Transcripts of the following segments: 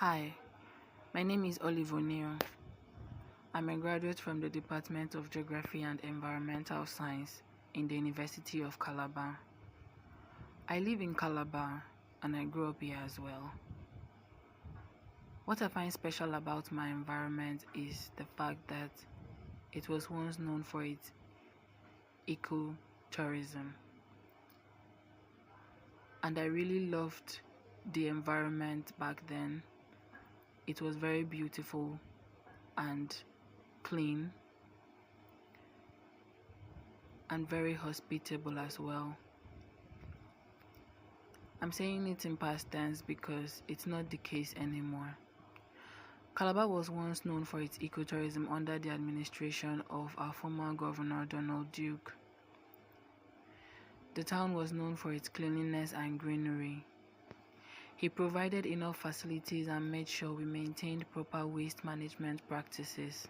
Hi, my name is Olive O'Neill. I'm a graduate from the Department of Geography and Environmental Science in the University of Calabar. I live in Calabar and I grew up here as well. What I find special about my environment is the fact that it was once known for its ecotourism. And I really loved the environment back then. It was very beautiful and clean and very hospitable as well. I'm saying it in past tense because it's not the case anymore. Calabar was once known for its ecotourism under the administration of our former governor Donald Duke. The town was known for its cleanliness and greenery. He provided enough facilities and made sure we maintained proper waste management practices.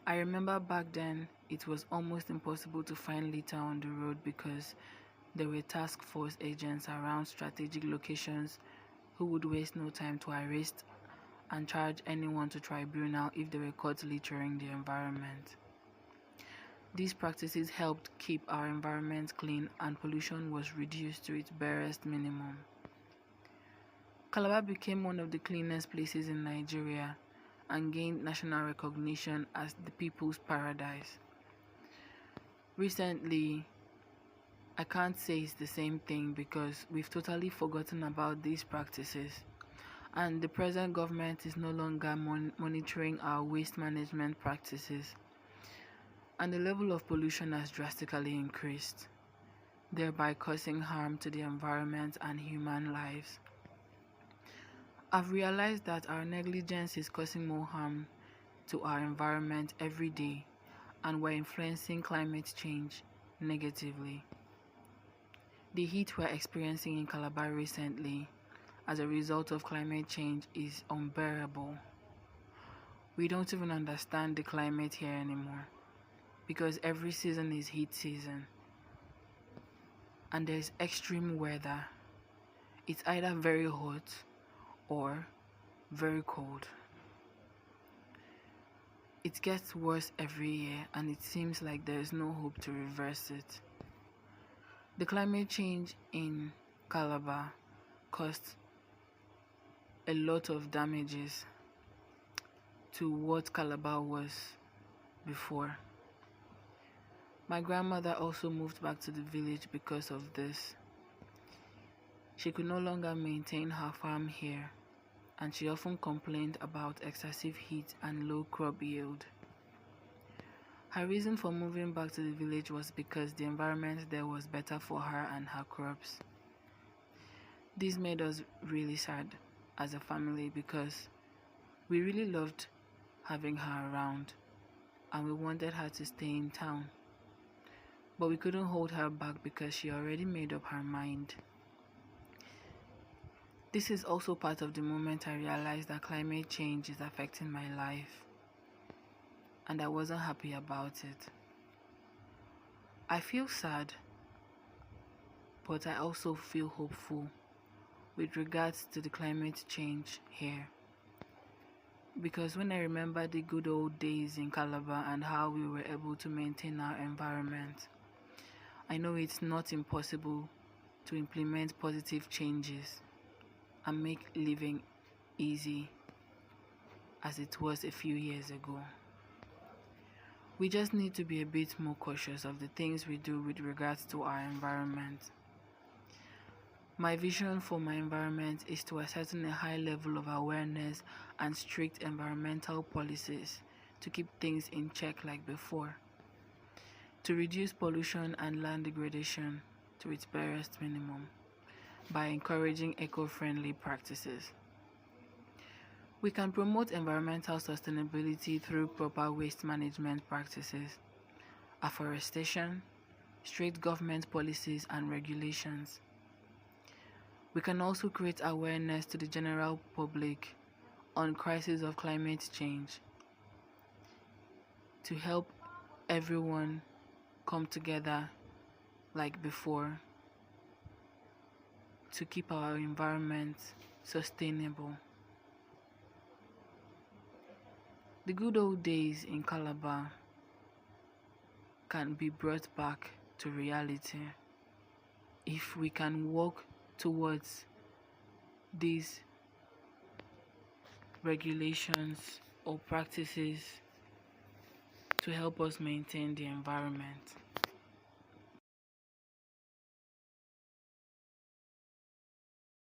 I remember back then it was almost impossible to find litter on the road because there were task force agents around strategic locations who would waste no time to arrest and charge anyone to tribunal if they were caught littering the environment. These practices helped keep our environment clean and pollution was reduced to its barest minimum. Calabar became one of the cleanest places in Nigeria and gained national recognition as the People's Paradise. Recently, I can't say it's the same thing because we've totally forgotten about these practices, and the present government is no longer monitoring our waste management practices, and the level of pollution has drastically increased, thereby causing harm to the environment and human lives. I've realized that our negligence is causing more harm to our environment every day, and we're influencing climate change negatively. The heat we're experiencing in Calabar recently as a result of climate change is unbearable. We don't even understand the climate here anymore because every season is heat season and there's extreme weather. It's either very hot or very cold. It gets worse every year and it seems like there is no hope to reverse it. The climate change in Calabar caused a lot of damages to what Calabar was before. My grandmother also moved back to the village because of this. She could no longer maintain her farm here, and she often complained about excessive heat and low crop yield. Her reason for moving back to the village was because the environment there was better for her and her crops. This made us really sad as a family because we really loved having her around and we wanted her to stay in town. But we couldn't hold her back because she already made up her mind. This is also part of the moment I realized that climate change is affecting my life, and I wasn't happy about it. I feel sad, but I also feel hopeful with regards to the climate change here. Because when I remember the good old days in Calabar and how we were able to maintain our environment, I know it's not impossible to implement positive changes and make living easy as it was a few years ago. We just need to be a bit more cautious of the things we do with regards to our environment. My vision for my environment is to ascertain a high level of awareness and strict environmental policies to keep things in check like before, to reduce pollution and land degradation to its barest minimum by encouraging eco-friendly practices. We can promote environmental sustainability through proper waste management practices, afforestation, strict government policies and regulations. We can also create awareness to the general public on crisis of climate change to help everyone come together like before to keep our environment sustainable. The good old days in Calabar can be brought back to reality if we can work towards these regulations or practices to help us maintain the environment.